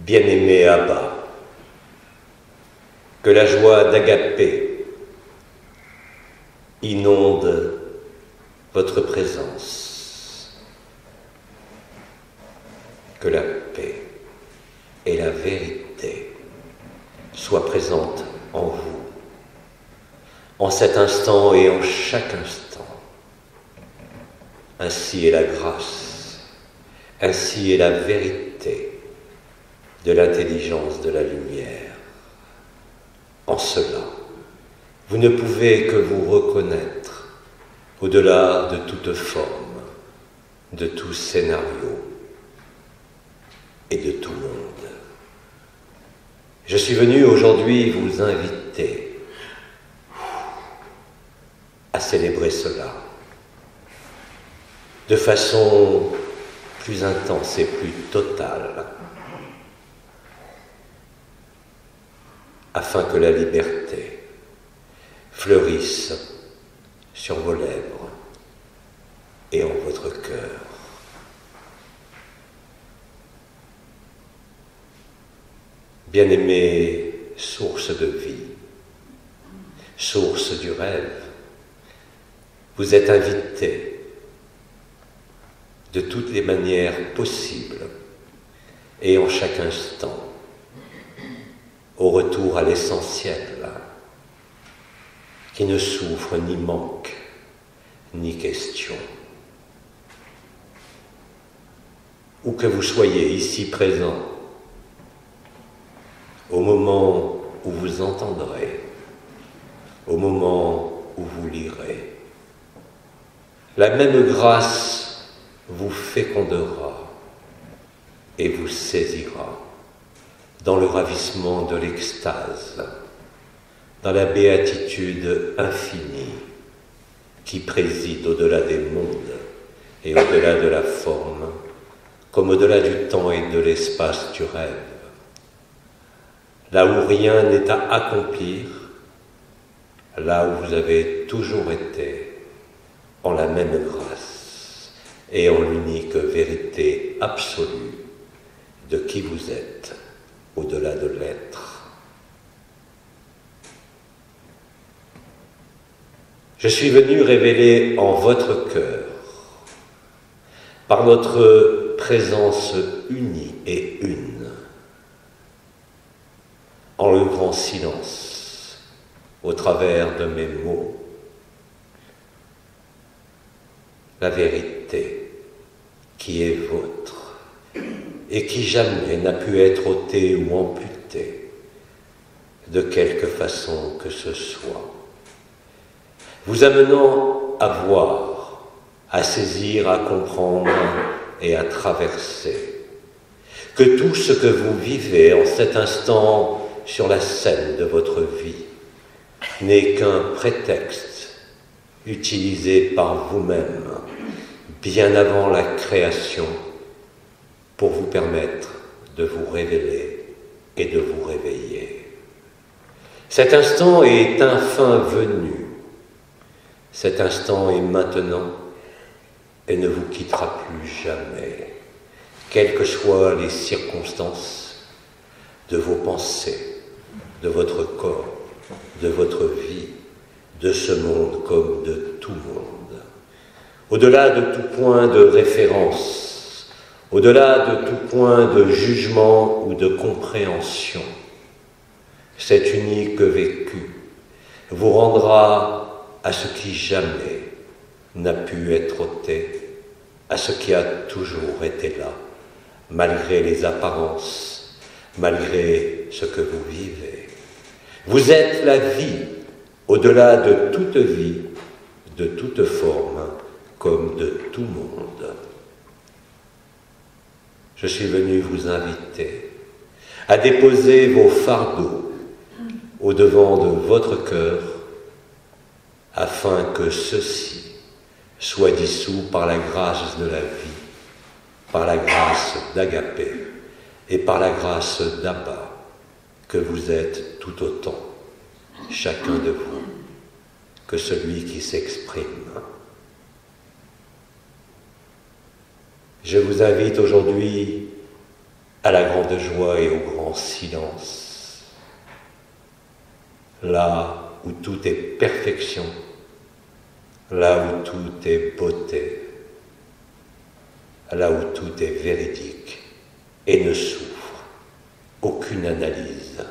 Bien-aimé Abba, que la joie d'Agapé inonde votre présence, que la paix et la vérité soient présentes en vous, en cet instant et en chaque instant. Ainsi est la grâce, ainsi est la vérité de l'intelligence de la lumière. En cela, vous ne pouvez que vous reconnaître au-delà de toute forme, de tout scénario et de tout monde. Je suis venu aujourd'hui vous inviter à célébrer cela de façon plus intense et plus totale, afin que la liberté fleurisse sur vos lèvres et en votre cœur. Bien-aimée source de vie, source du rêve, vous êtes invité de toutes les manières possibles et en chaque instant au retour à l'essentiel, qui ne souffre ni manque, ni question. Où que vous soyez ici présent, au moment où vous entendrez, au moment où vous lirez, la même grâce vous fécondera et vous saisira dans le ravissement de l'extase, dans la béatitude infinie qui préside au-delà des mondes et au-delà de la forme, comme au-delà du temps et de l'espace du rêve. Là où rien n'est à accomplir, là où vous avez toujours été, en la même grâce et en l'unique vérité absolue de qui vous êtes, au-delà de l'être. Je suis venu révéler en votre cœur, par notre présence unie et une, en le grand silence, au travers de mes mots, la vérité qui est vôtre et qui jamais n'a pu être ôtée ou amputée de quelque façon que ce soit, vous amenant à voir, à saisir, à comprendre et à traverser que tout ce que vous vivez en cet instant sur la scène de votre vie n'est qu'un prétexte utilisé par vous-même bien avant la création pour vous permettre de vous révéler et de vous réveiller. Cet instant est enfin venu, cet instant est maintenant et ne vous quittera plus jamais, quelles que soient les circonstances de vos pensées, de votre corps, de votre vie, de ce monde comme de tout monde. Au-delà de tout point de référence, au-delà de tout point de jugement ou de compréhension, cet unique vécu vous rendra à ce qui jamais n'a pu être ôté, à ce qui a toujours été là, malgré les apparences, malgré ce que vous vivez. Vous êtes la vie, au-delà de toute vie, de toute forme, comme de tout monde. Je suis venu vous inviter à déposer vos fardeaux au-devant de votre cœur, afin que ceux-ci soient dissous par la grâce de la vie, par la grâce d'Agapé et par la grâce d'Abba, que vous êtes tout autant, chacun de vous, que celui qui s'exprime. Je vous invite aujourd'hui à la grande joie et au grand silence. Là où tout est perfection, là où tout est beauté, là où tout est véridique et ne souffre aucune analyse,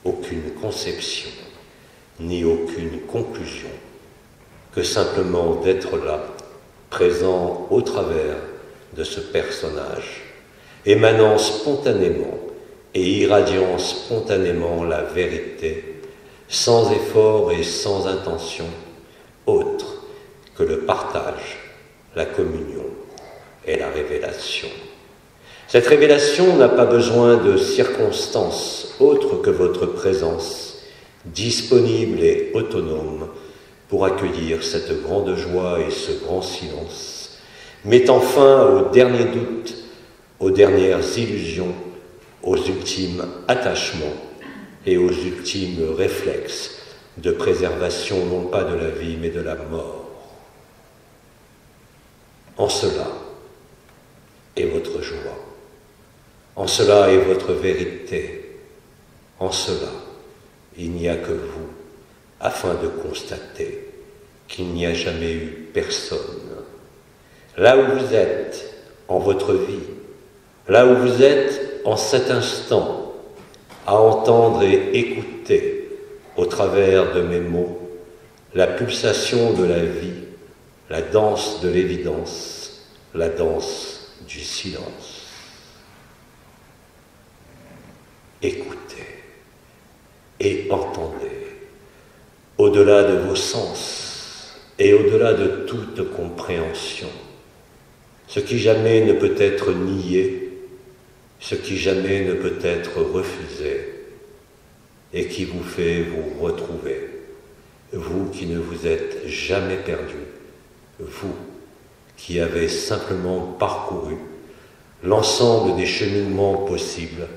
aucune conception, ni aucune conclusion, que simplement d'être là, présent au travers de ce personnage, émanant spontanément et irradiant spontanément la vérité, sans effort et sans intention, autre que le partage, la communion et la révélation. Cette révélation n'a pas besoin de circonstances autres que votre présence, disponible et autonome pour accueillir cette grande joie et ce grand silence, mettant fin aux derniers doutes, aux dernières illusions, aux ultimes attachements et aux ultimes réflexes de préservation non pas de la vie mais de la mort. En cela est votre joie, en cela est votre vérité, en cela il n'y a que vous, afin de constater qu'il n'y a jamais eu personne. Là où vous êtes en votre vie, là où vous êtes en cet instant, à entendre et écouter au travers de mes mots la pulsation de la vie, la danse de l'évidence, la danse du silence. Écoutez et entendez, au-delà de vos sens et au-delà de toute compréhension, ce qui jamais ne peut être nié, ce qui jamais ne peut être refusé, et qui vous fait vous retrouver, vous qui ne vous êtes jamais perdu, vous qui avez simplement parcouru l'ensemble des cheminements possibles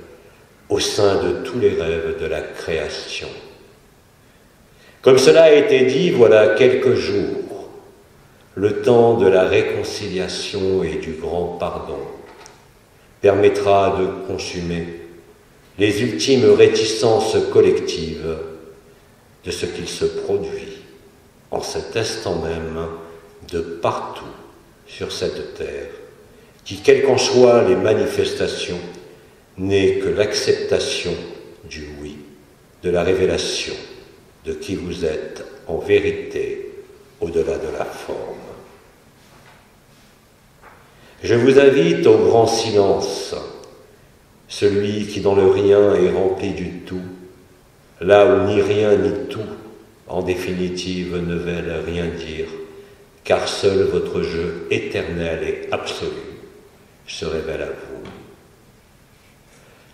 au sein de tous les rêves de la création. Comme cela a été dit, voilà quelques jours, le temps de la réconciliation et du grand pardon permettra de consumer les ultimes réticences collectives de ce qu'il se produit en cet instant même de partout sur cette terre, qui, quelles qu'en soient les manifestations, n'est que l'acceptation du oui, de la révélation de qui vous êtes en vérité au-delà de la forme. Je vous invite au grand silence, celui qui dans le rien est rempli du tout, là où ni rien ni tout, en définitive, ne veulent rien dire, car seul votre jeu éternel et absolu se révèle à vous.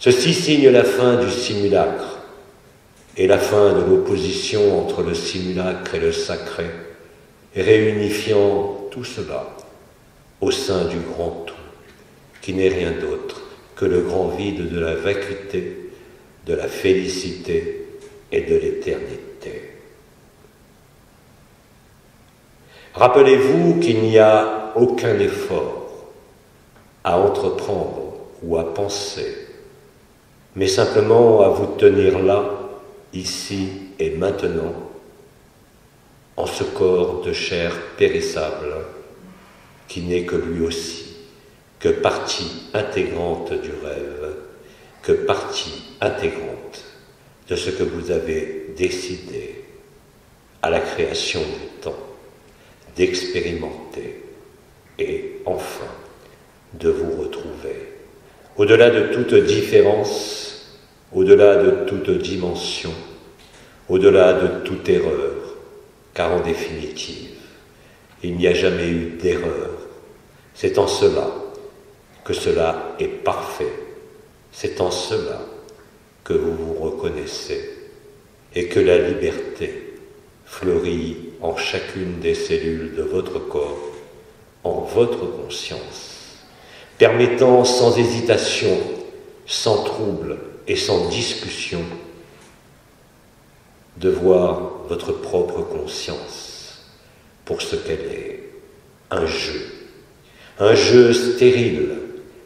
Ceci signe la fin du simulacre et la fin de l'opposition entre le simulacre et le sacré, réunifiant tout cela au sein du grand tout, qui n'est rien d'autre que le grand vide de la vacuité, de la félicité et de l'éternité. Rappelez-vous qu'il n'y a aucun effort à entreprendre ou à penser, mais simplement à vous tenir là, ici et maintenant, en ce corps de chair périssable, qui n'est que lui aussi que partie intégrante du rêve, que partie intégrante de ce que vous avez décidé à la création du temps, d'expérimenter et enfin de vous retrouver, au-delà de toute différence, au-delà de toute dimension, au-delà de toute erreur, car en définitive, il n'y a jamais eu d'erreur. C'est en cela que cela est parfait. C'est en cela que vous vous reconnaissez et que la liberté fleurit en chacune des cellules de votre corps, en votre conscience, permettant sans hésitation, sans trouble et sans discussion de voir votre propre conscience pour ce qu'elle est, un jeu stérile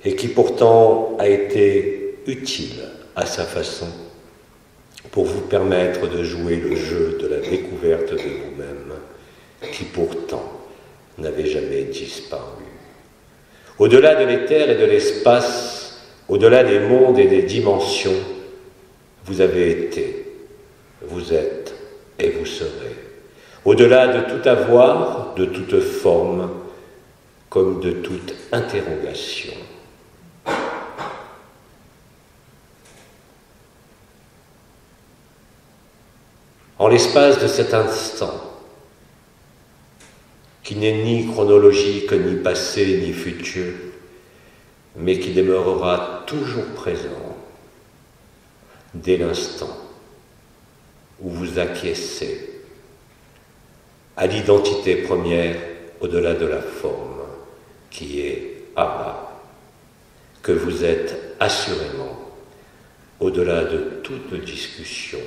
et qui pourtant a été utile à sa façon pour vous permettre de jouer le jeu de la découverte de vous-même, qui pourtant n'avait jamais disparu. Au-delà de l'éther et de l'espace, au-delà des mondes et des dimensions, vous avez été, vous êtes et vous serez. Au-delà de tout avoir, de toute forme, comme de toute interrogation. En l'espace de cet instant, qui n'est ni chronologique, ni passé, ni futur, mais qui demeurera toujours présent, dès l'instant où vous acquiescez à l'identité première au-delà de la forme, qui est Abba, que vous êtes assurément au-delà de toute discussion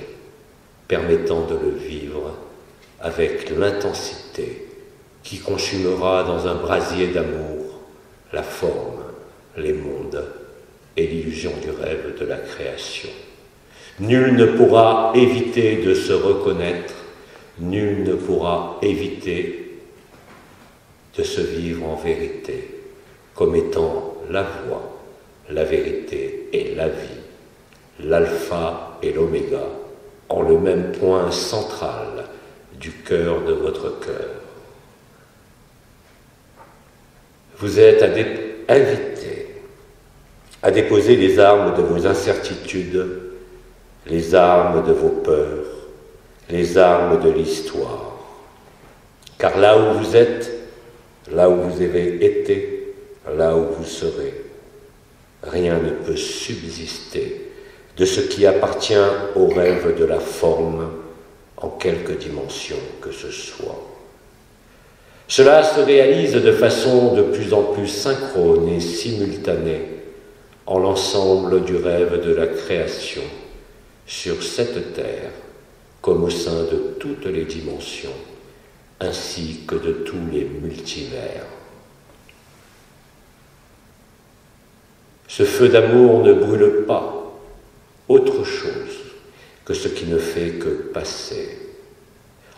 permettant de le vivre avec l'intensité qui consumera dans un brasier d'amour la forme, les mondes et l'illusion du rêve de la création. Nul ne pourra éviter de se reconnaître, nul ne pourra éviter de se vivre en vérité, comme étant la voie, la vérité et la vie, l'alpha et l'oméga, en le même point central du cœur de votre cœur. Vous êtes invités à déposer les armes de vos incertitudes, les armes de vos peurs, les armes de l'histoire. Car là où vous êtes, là où vous avez été, là où vous serez, rien ne peut subsister de ce qui appartient au rêve de la forme en quelque dimension que ce soit. Cela se réalise de façon de plus en plus synchrone et simultanée en l'ensemble du rêve de la création sur cette terre comme au sein de toutes les dimensions ainsi que de tous les multivers. Ce feu d'amour ne brûle pas autre chose que ce qui ne fait que passer.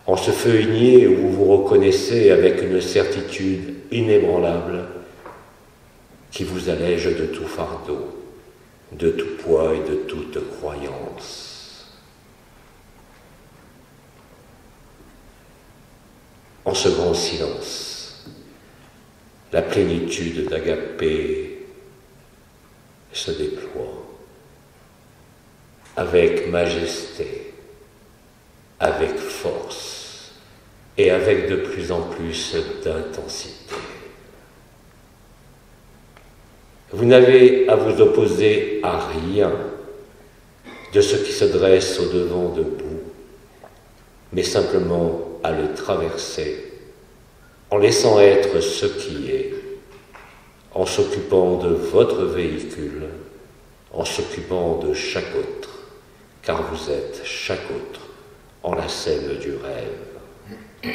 En ce feu igné où vous vous reconnaissez avec une certitude inébranlable qui vous allège de tout fardeau, de tout poids et de toute croyance. En ce grand silence, la plénitude d'Agapé se déploie avec majesté, avec force et avec de plus en plus d'intensité. Vous n'avez à vous opposer à rien de ce qui se dresse au-devant de vous, mais simplement à le traverser en laissant être ce qui est, en s'occupant de votre véhicule, en s'occupant de chaque autre, car vous êtes chaque autre en la scène du rêve.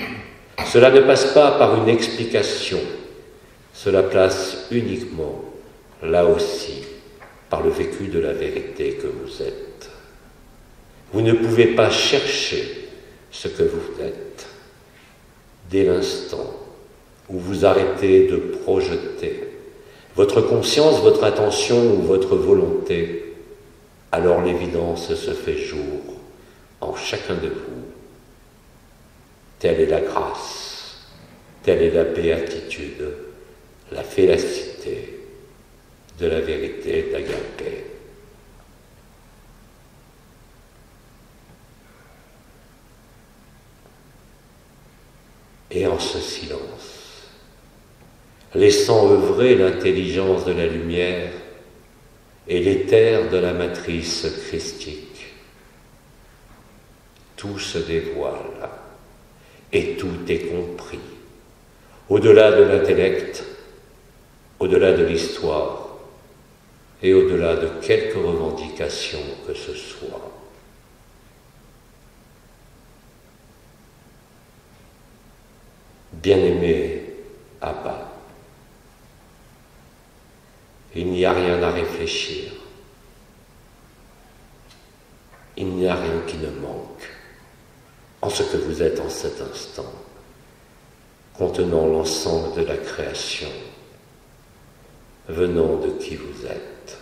Cela ne passe pas par une explication, cela place uniquement, là aussi, par le vécu de la vérité que vous êtes. Vous ne pouvez pas chercher ce que vous êtes. Dès l'instant où vous arrêtez de projeter votre conscience, votre attention ou votre volonté, alors l'évidence se fait jour en chacun de vous. Telle est la grâce, telle est la béatitude, la félacité de la vérité d'Agapé. Et en ce silence, laissant œuvrer l'intelligence de la lumière et l'éther de la matrice christique, tout se dévoile et tout est compris, au-delà de l'intellect, au-delà de l'histoire et au-delà de quelque revendication que ce soit. Bien-aimé Abba, il n'y a rien à réfléchir, il n'y a rien qui ne manque en ce que vous êtes en cet instant, contenant l'ensemble de la création, venant de qui vous êtes.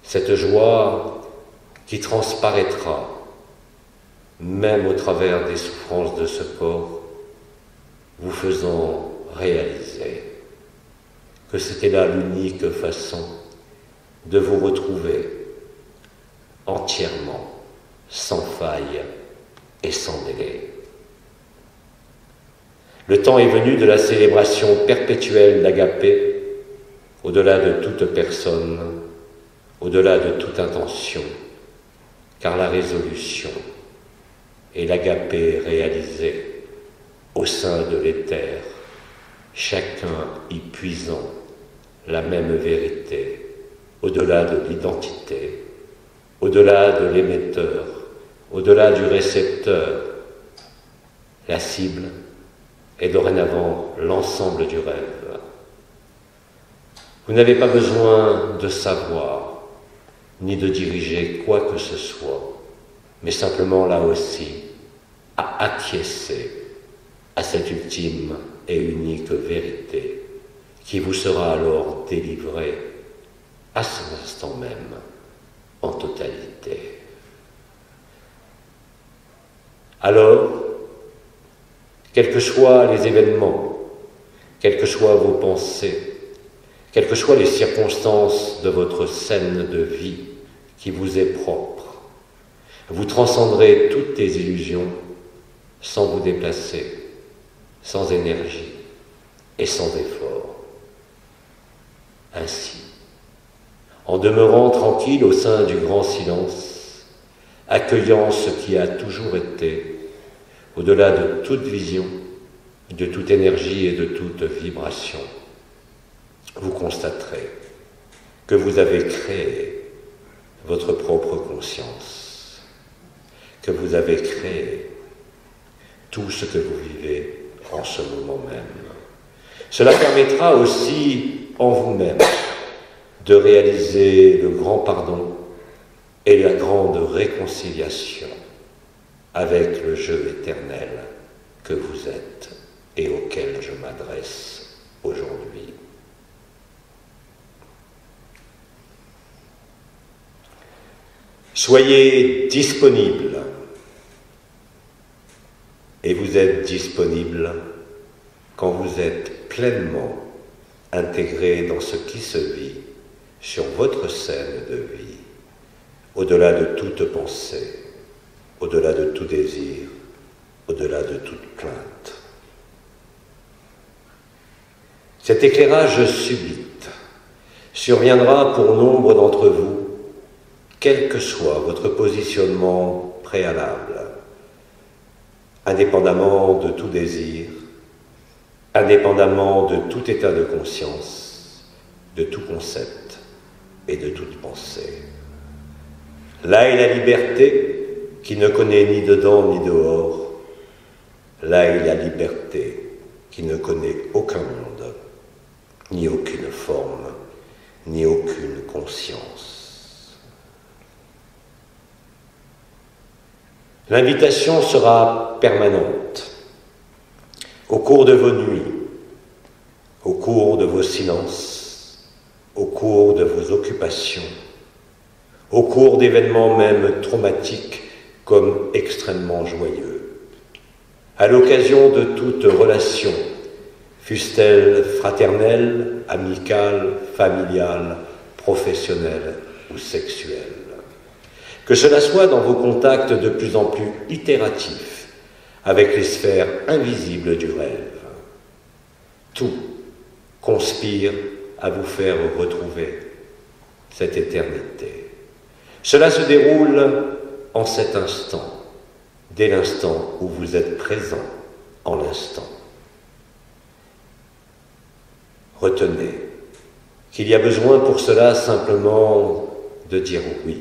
Cette joie qui transparaîtra, même au travers des souffrances de ce corps, vous faisant réaliser que c'était là l'unique façon de vous retrouver entièrement, sans faille et sans délai. Le temps est venu de la célébration perpétuelle d'Agapé, au-delà de toute personne, au-delà de toute intention, car la résolution et l'Agapé réalisé au sein de l'éther, chacun y puisant la même vérité, au-delà de l'identité, au-delà de l'émetteur, au-delà du récepteur. La cible est dorénavant l'ensemble du rêve. Vous n'avez pas besoin de savoir, ni de diriger quoi que ce soit, mais simplement là aussi à acquiescer à cette ultime et unique vérité qui vous sera alors délivrée à cet instant même en totalité. Alors, quels que soient les événements, quelles que soient vos pensées, quelles que soient les circonstances de votre scène de vie qui vous est propre, vous transcenderez toutes les illusions sans vous déplacer, sans énergie et sans effort. Ainsi, en demeurant tranquille au sein du grand silence, accueillant ce qui a toujours été, au-delà de toute vision, de toute énergie et de toute vibration, vous constaterez que vous avez créé votre propre conscience, que vous avez créé tout ce que vous vivez en ce moment même. Cela permettra aussi en vous-même de réaliser le grand pardon et la grande réconciliation avec le jeu éternel que vous êtes et auquel je m'adresse aujourd'hui. Soyez disponible, et vous êtes disponible quand vous êtes pleinement intégré dans ce qui se vit sur votre scène de vie, au-delà de toute pensée, au-delà de tout désir, au-delà de toute plainte. Cet éclairage subite surviendra pour nombre d'entre vous, quel que soit votre positionnement préalable, indépendamment de tout désir, indépendamment de tout état de conscience, de tout concept et de toute pensée. Là est la liberté qui ne connaît ni dedans ni dehors. Là est la liberté qui ne connaît aucun monde, ni aucune forme, ni aucune conscience. L'invitation sera permanente. Au cours de vos nuits, au cours de vos silences, au cours de vos occupations, au cours d'événements même traumatiques comme extrêmement joyeux, à l'occasion de toute relation, fût-elle fraternelle, amicale, familiale, professionnelle ou sexuelle. Que cela soit dans vos contacts de plus en plus itératifs avec les sphères invisibles du rêve. Tout conspire à vous faire retrouver cette éternité. Cela se déroule en cet instant, dès l'instant où vous êtes présent en l'instant. Retenez qu'il y a besoin pour cela simplement de dire oui,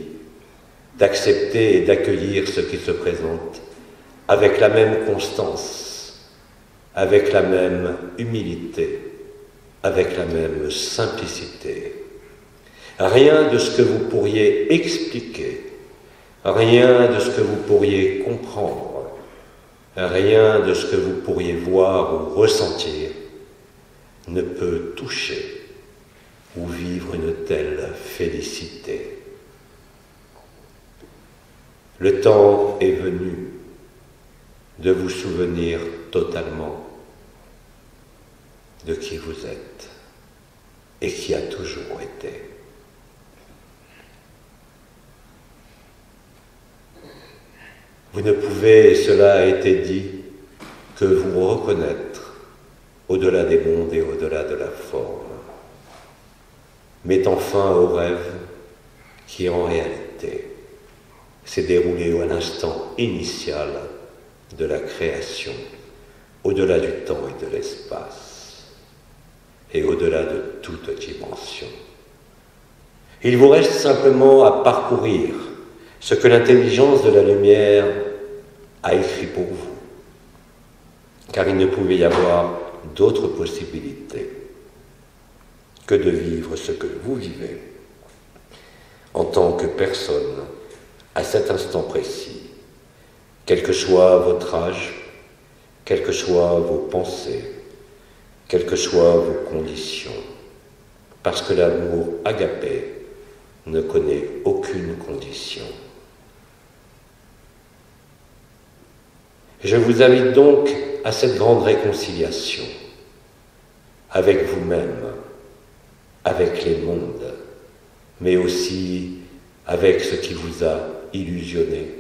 d'accepter et d'accueillir ce qui se présente avec la même constance, avec la même humilité, avec la même simplicité. Rien de ce que vous pourriez expliquer, rien de ce que vous pourriez comprendre, rien de ce que vous pourriez voir ou ressentir ne peut toucher ou vivre une telle félicité. Le temps est venu de vous souvenir totalement de qui vous êtes et qui a toujours été. Vous ne pouvez, cela a été dit, que vous reconnaître au-delà des mondes et au-delà de la forme, mettant fin au rêve qui en réalité s'est déroulé à l'instant initial de la création, au-delà du temps et de l'espace, et au-delà de toute dimension. Il vous reste simplement à parcourir ce que l'intelligence de la lumière a écrit pour vous, car il ne pouvait y avoir d'autre possibilité que de vivre ce que vous vivez en tant que personne à cet instant précis, quel que soit votre âge, quelles que soient vos pensées, quelles que soient vos conditions, parce que l'amour agapé ne connaît aucune condition. Je vous invite donc à cette grande réconciliation avec vous-même, avec les mondes, mais aussi avec ce qui vous a illusionné,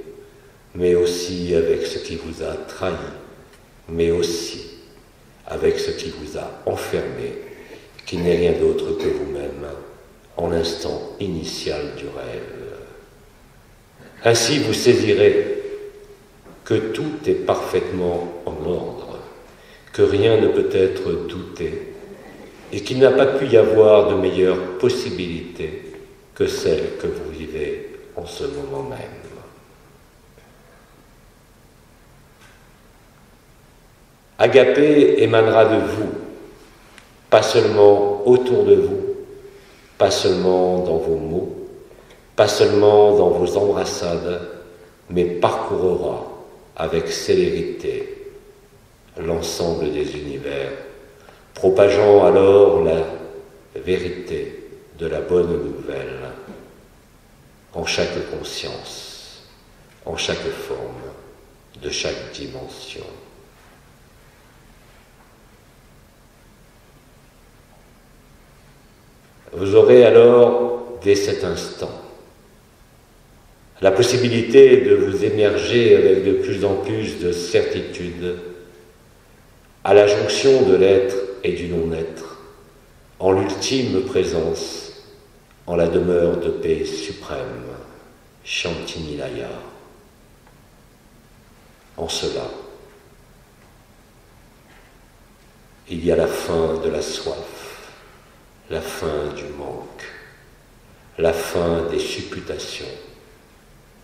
mais aussi avec ce qui vous a trahi, mais aussi avec ce qui vous a enfermé, qui n'est rien d'autre que vous-même, en l'instant initial du rêve. Ainsi vous saisirez que tout est parfaitement en ordre, que rien ne peut être douté, et qu'il n'a pas pu y avoir de meilleure possibilité que celle que vous vivez en ce moment même. Agapé émanera de vous, pas seulement autour de vous, pas seulement dans vos mots, pas seulement dans vos embrassades, mais parcourra avec célérité l'ensemble des univers, propageant alors la vérité de la bonne nouvelle en chaque conscience, en chaque forme, de chaque dimension. Vous aurez alors, dès cet instant, la possibilité de vous émerger avec de plus en plus de certitude à la jonction de l'être et du non-être, en l'ultime présence, en la demeure de paix suprême, Shantinilaya. En cela, il y a la fin de la soif, la fin du manque, la fin des supputations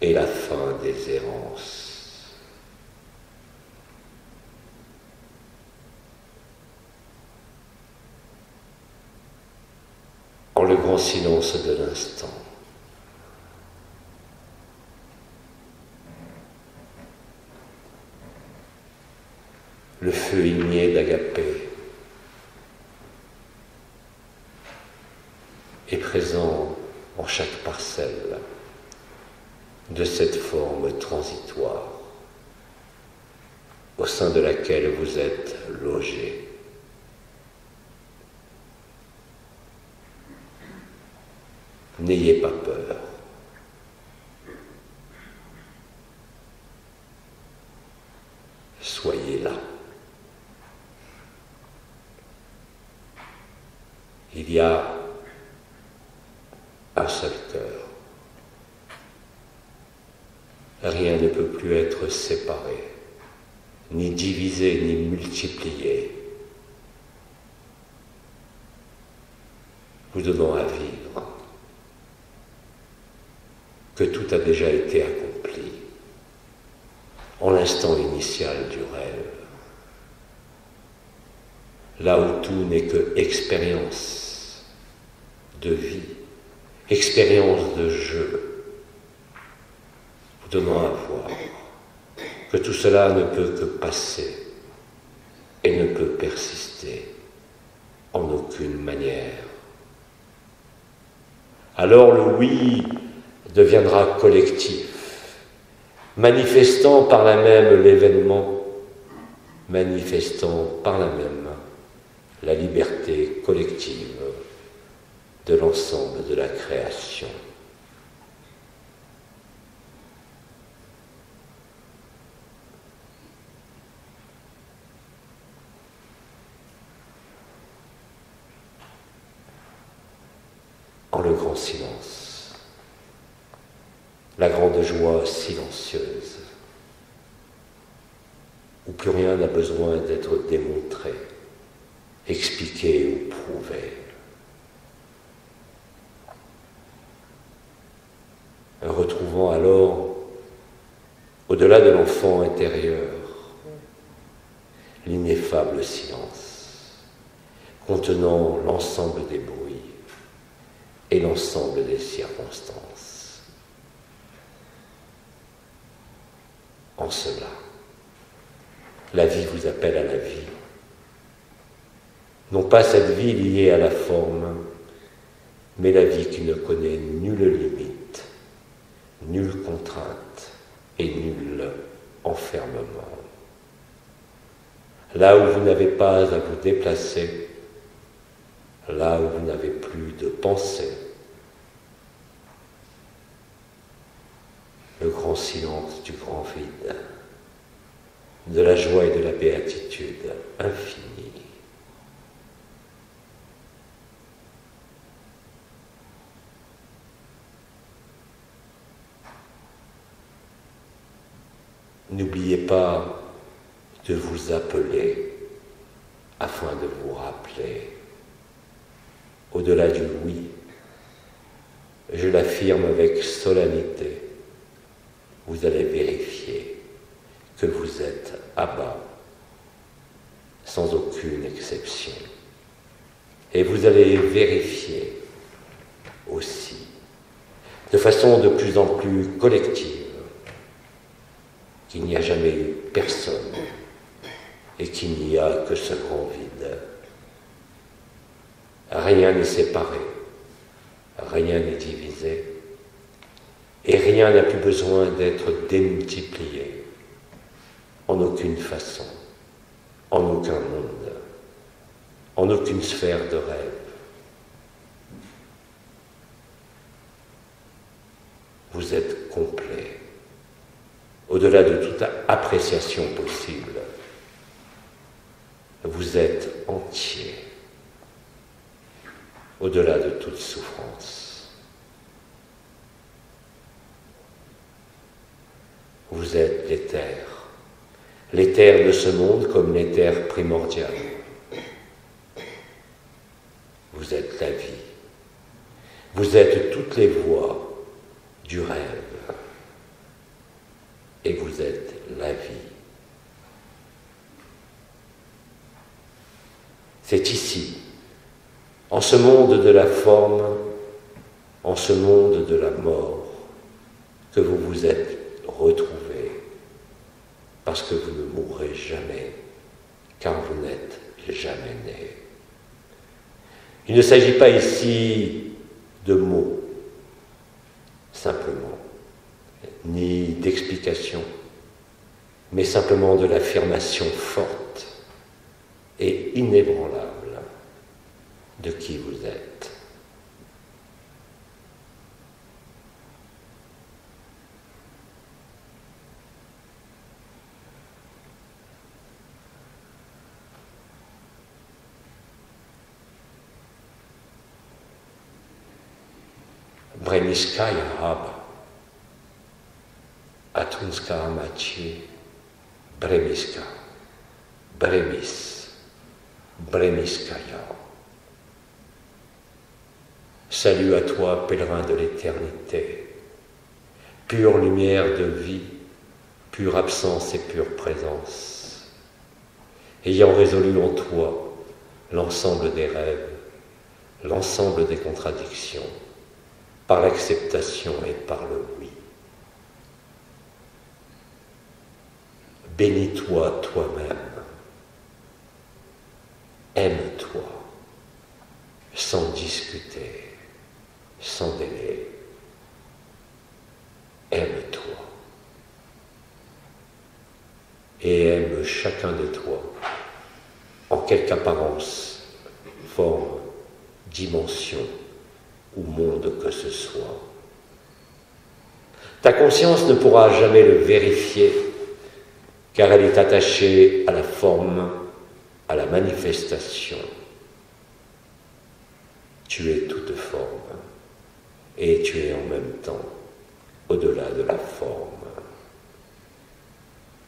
et la fin des errances. En le grand silence de l'instant, le feu igné d'Agapé est présent en chaque parcelle de cette forme transitoire au sein de laquelle vous êtes logé. N'ayez pas peur. Soyez là. Il y a un seul cœur. Rien ne peut plus être séparé, ni divisé, ni multiplié. Vous donnant à vivre que tout a déjà été accompli en l'instant initial du rêve. là où tout n'est que expérience de vie, expérience de jeu, vous donnant à voir que tout cela ne peut que passer et ne peut persister en aucune manière. Alors le oui deviendra collectif, manifestant par là même l'événement, manifestant par là même la liberté collective de l'ensemble de la création. En le grand silence, la grande joie silencieuse, où plus rien n'a besoin d'être démontré, expliqué ou prouvé. Retrouvant alors, au-delà de l'enfant intérieur, l'ineffable silence, contenant l'ensemble des bruits et l'ensemble des circonstances. En cela, la vie vous appelle à la vie. Non pas cette vie liée à la forme, mais la vie qui ne connaît nulle limite, nulle contrainte et nul enfermement. Là où vous n'avez pas à vous déplacer, là où vous n'avez plus de pensée, le grand silence du grand vide, de la joie et de la béatitude infinie. N'oubliez pas de vous appeler afin de vous rappeler. Au-delà du oui, je l'affirme avec solennité, vous allez vérifier que vous êtes Abba, sans aucune exception. Et vous allez vérifier aussi, de façon de plus en plus collective, qu'il n'y a jamais eu personne et qu'il n'y a que ce grand vide. Rien n'est séparé, rien n'est divisé, et rien n'a plus besoin d'être démultiplié, en aucune façon, en aucun monde, en aucune sphère de rêve. Vous êtes complet, au-delà de toute appréciation possible. Vous êtes entier, au-delà de toute souffrance. Vous êtes l'éther de ce monde comme l'éther primordial. Vous êtes la vie. Vous êtes toutes les voies du rêve. Et vous êtes la vie. C'est ici, en ce monde de la forme, en ce monde de la mort, que vous vous êtes retrouvés, parce que vous ne mourrez jamais, car vous n'êtes jamais nés. Il ne s'agit pas ici de mots, simplement, ni d'explications, mais simplement de l'affirmation forte et inébranlable de qui vous êtes. Bremiskaya Abba, Atunska Amachi, Bremiska, Bremis, Bremiskaya. Salut à toi, pèlerin de l'éternité, pure lumière de vie, pure absence et pure présence, ayant résolu en toi l'ensemble des rêves, l'ensemble des contradictions, par l'acceptation et par le oui. Bénis-toi toi-même, aime-toi, sans discuter, sans délai. Aime-toi. Et aime chacun de toi, en quelque apparence, forme, dimension ou monde que ce soit. Ta conscience ne pourra jamais le vérifier, car elle est attachée à la forme, à la manifestation. Tu es toute forme, et tu es en même temps au-delà de la forme.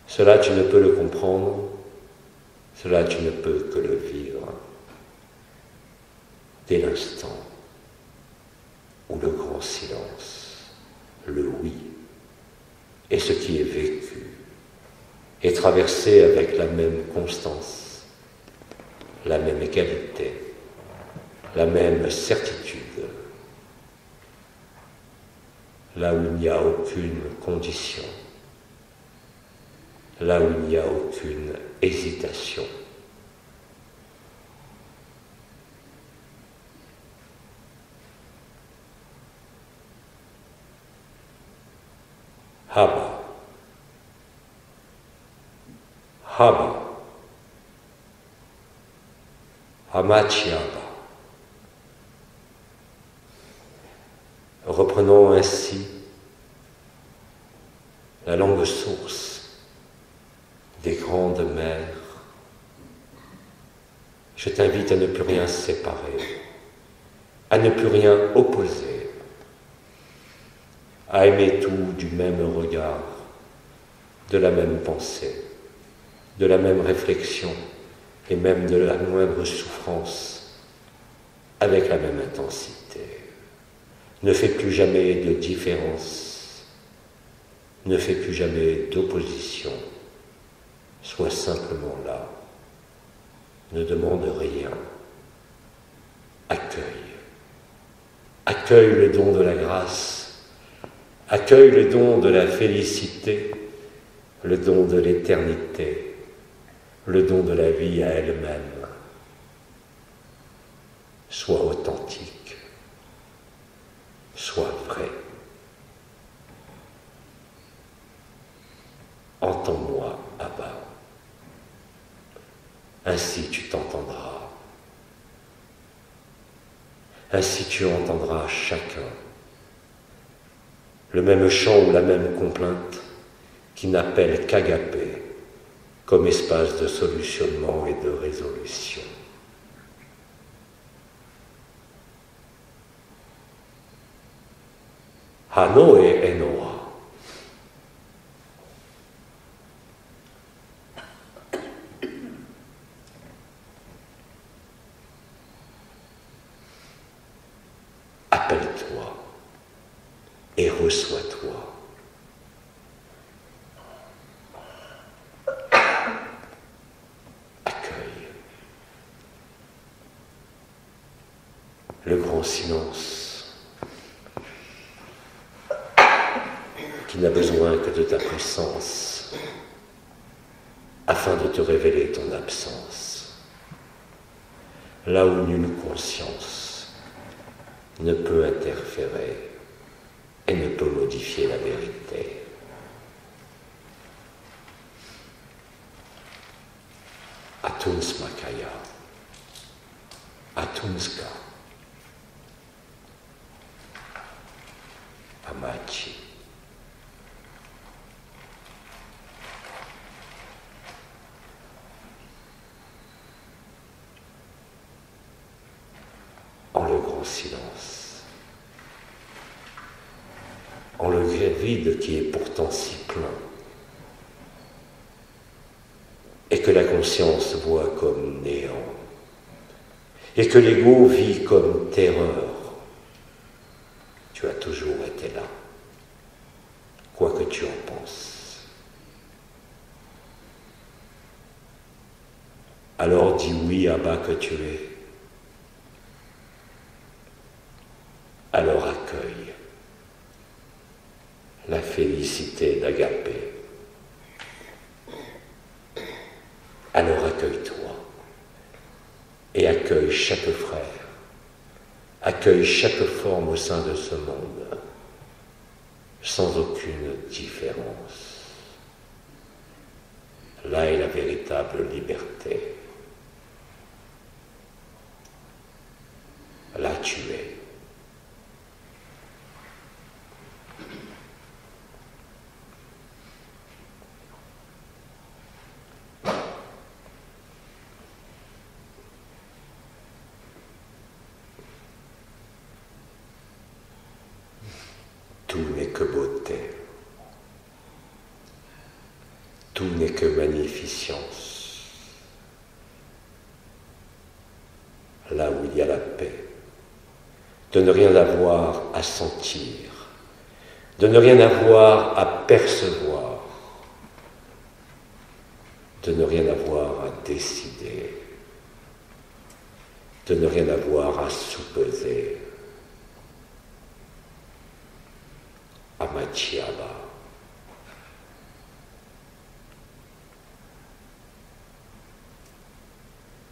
Cela, tu ne peux le comprendre, cela, tu ne peux que le vivre. Dès l'instant où le grand silence, le oui, et ce qui est vécu, est traversé avec la même constance, la même égalité, la même certitude, là où il n'y a aucune condition, là où il n'y a aucune hésitation. Haba, Haba, Hamachiaba. Reprenons ainsi la langue source des grandes mers. Je t'invite à ne plus rien séparer, à ne plus rien opposer, à aimer tout du même regard, de la même pensée, de la même réflexion et même de la moindre souffrance, avec la même intensité. Ne fais plus jamais de différence, ne fais plus jamais d'opposition, sois simplement là, ne demande rien, accueille. Accueille le don de la grâce, accueille le don de la félicité, le don de l'éternité, le don de la vie à elle-même. Sois authentique, sois vrai. Entends-moi, Abba. Ainsi tu t'entendras. Ainsi tu entendras chacun le même chant ou la même complainte qui n'appelle qu'Agapé comme espace de solutionnement et de résolution. Hanoe Enoa. Appelle-toi et reçois-toi. Accueille le grand silence qui n'a besoin que de ta puissance afin de te révéler ton absence, là où nulle conscience ne peut interférer et ne peut modifier la vérité. Atunsmakaya, Atunska, Amachi. En le grand silence, en le vide qui est pourtant si plein, et que la conscience voit comme néant, et que l'ego vit comme terreur, tu as toujours été là, quoi que tu en penses. Alors dis oui, Abba, que tu es. Alors accueille la félicité d'Agapé. Alors accueille-toi et accueille chaque frère, accueille chaque forme au sein de ce monde, sans aucune différence. Là est la véritable liberté. Là tu es. Tout n'est que beauté, tout n'est que magnificence. Là où il y a la paix, de ne rien avoir à sentir, de ne rien avoir à percevoir, de ne rien avoir à décider, de ne rien avoir à soupeser. Amachiaba.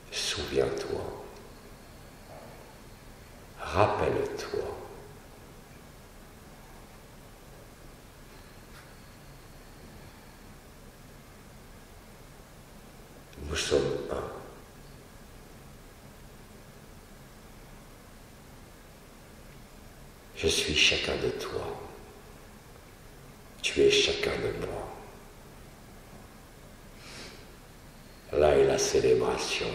Souviens-toi, rappelle-toi. Nous sommes un. Je suis chacun de toi. Tu es chacun de moi. Là est la célébration.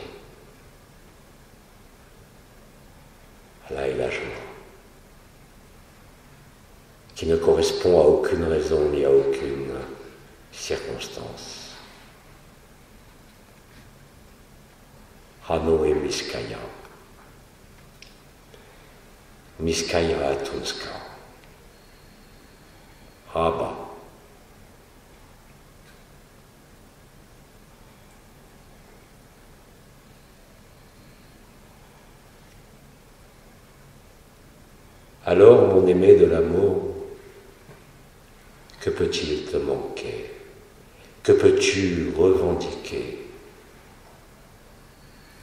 Là est la joie, qui ne correspond à aucune raison ni à aucune circonstance. Hano et Miskaya. Miskaya Atunska. Abba. Alors, mon aimé de l'amour, que peut-il te manquer? Que peux-tu revendiquer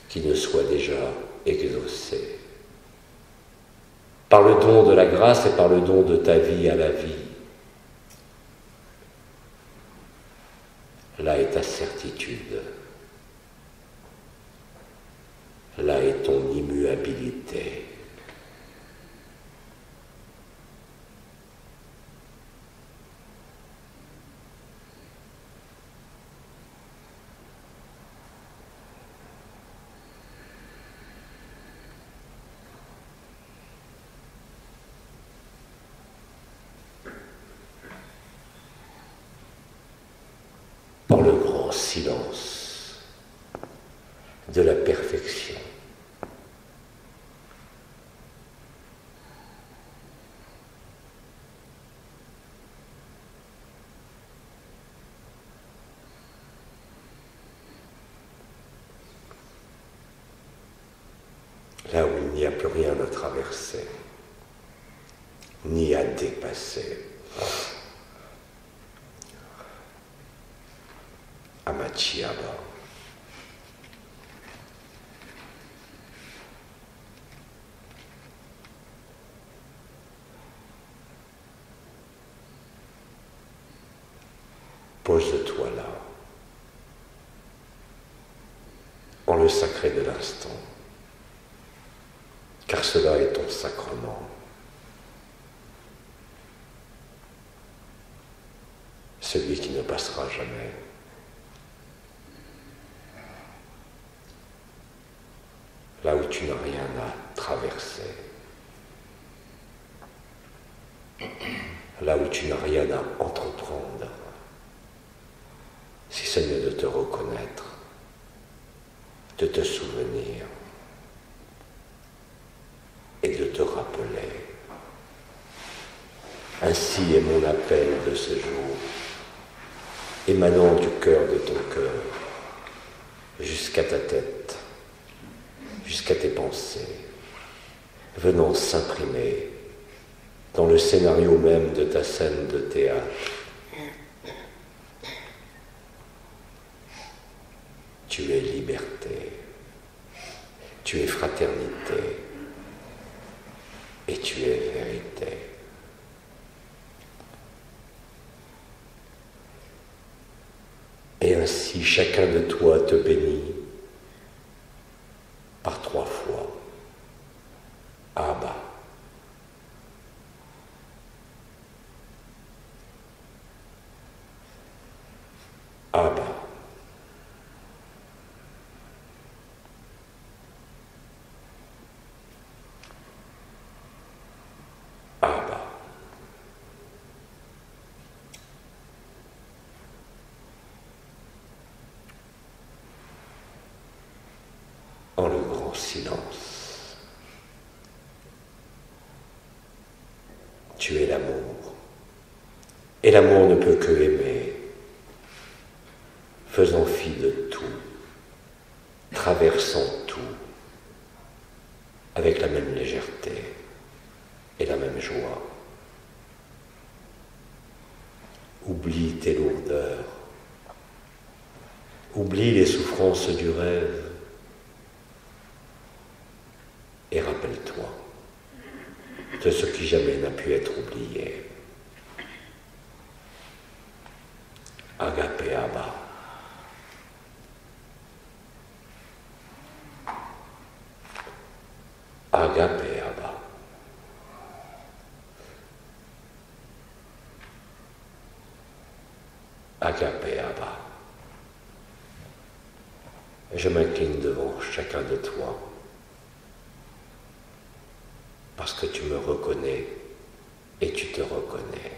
qui ne soit déjà exaucé? Par le don de la grâce et par le don de ta vie à la vie, là est ta certitude, là est ton immuabilité. Par le grand silence de la perfection. Là où il n'y a plus rien à traverser, ni à dépasser. Amachiaba. Pose-toi là, en le sacré de l'instant, car cela est ton sacrement. Celui qui ne passera jamais. Là où tu n'as rien à traverser, là où tu n'as rien à entreprendre, si ce n'est de te reconnaître, de te souvenir et de te rappeler. Ainsi est mon appel de ce jour, émanant du cœur de ton cœur. jusqu'à ta tête, jusqu'à tes pensées, venant s'imprimer dans le scénario même de ta scène de théâtre. Tu es liberté, tu es fraternité et tu es vérité. Et ainsi chacun de toi te bénit par 3 fois. Abba. Abba. Abba. En le grand silence, tu es l'amour, et l'amour ne peut que aimer, faisant fi de tout, traversant tout, avec la même légèreté et la même joie. Oublie tes lourdeurs, oublie les souffrances du rêve, et rappelle-toi de ce qui jamais n'a pu être oublié. Agape Abba. Agape Abba. Agape Abba. Je m'incline devant chacun de toi parce que tu me reconnais et tu te reconnais.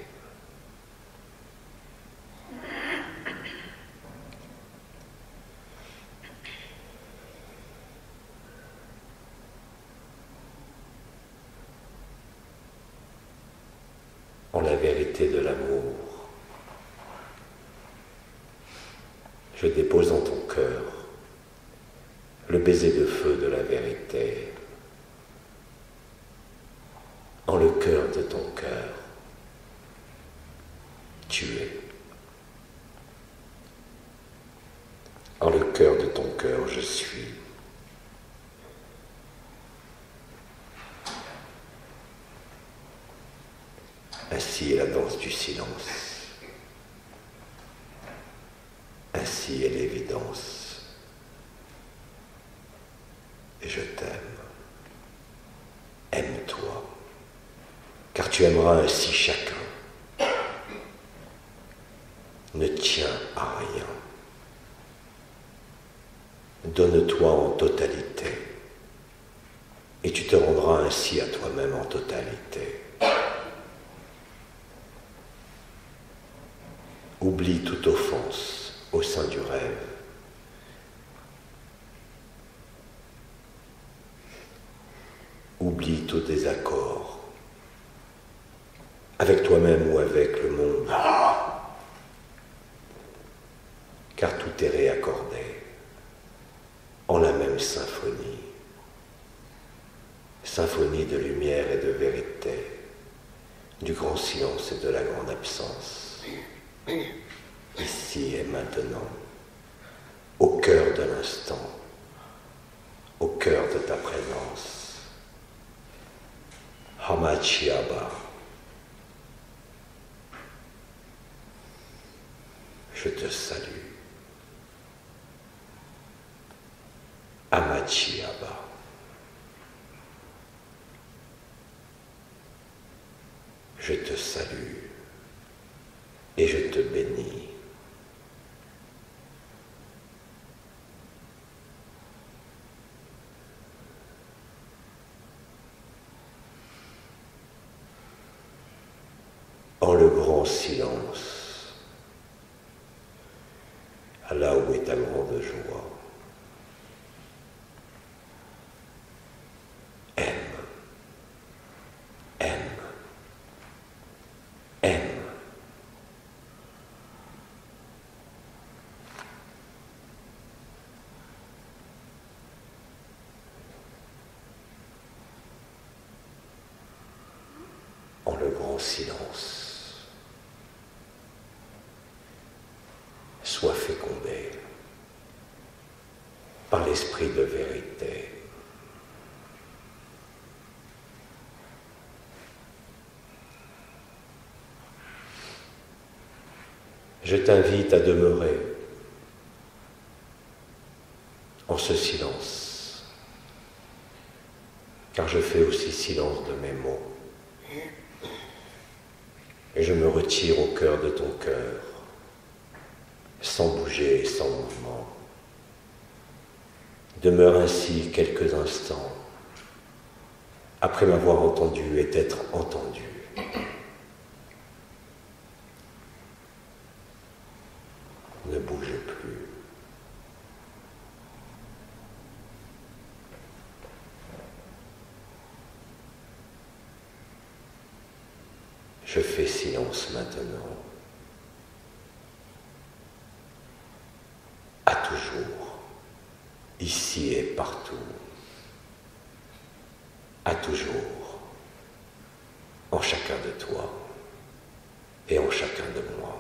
En la vérité de l'amour, je dépose dans ton cœur le baiser de feu de la vérité. En le cœur de ton cœur, tu es. En le cœur de ton cœur, je suis. Ainsi est la danse du silence. Ainsi est l'évidence. Et je t'aime. Aime-toi, car tu aimeras ainsi chacun. Ne tiens à rien. Donne-toi en totalité, et tu te rendras ainsi à toi-même en totalité. Oublie toute offense au sein du rêve. Oublie tout désaccord, avec toi-même ou avec le monde, car tout est réaccordé en la même symphonie. Symphonie de lumière et de vérité, du grand silence et de la grande absence. Ici et maintenant, au cœur de l'instant, au cœur de ta présence. Hamachi Abba. Je te salue. Hamachi Abba. Je te salue et je te bénis. En le grand silence, là où est ta grande joie, aime, aime, aime. silence. Sois fécondé par l'esprit de vérité. Je t'invite à demeurer en ce silence, car je fais aussi silence de mes mots. Et je me retire au cœur de ton cœur, sans bouger et sans mouvement. Demeure ainsi quelques instants, après m'avoir entendu et t'être entendu. Ne bouge plus. Je fais silence maintenant. À toujours, ici et partout. À toujours, en chacun de toi et en chacun de moi.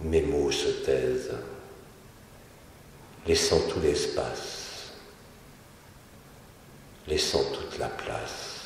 Mes mots se taisent, laissant tout l'espace, laissant toute la place.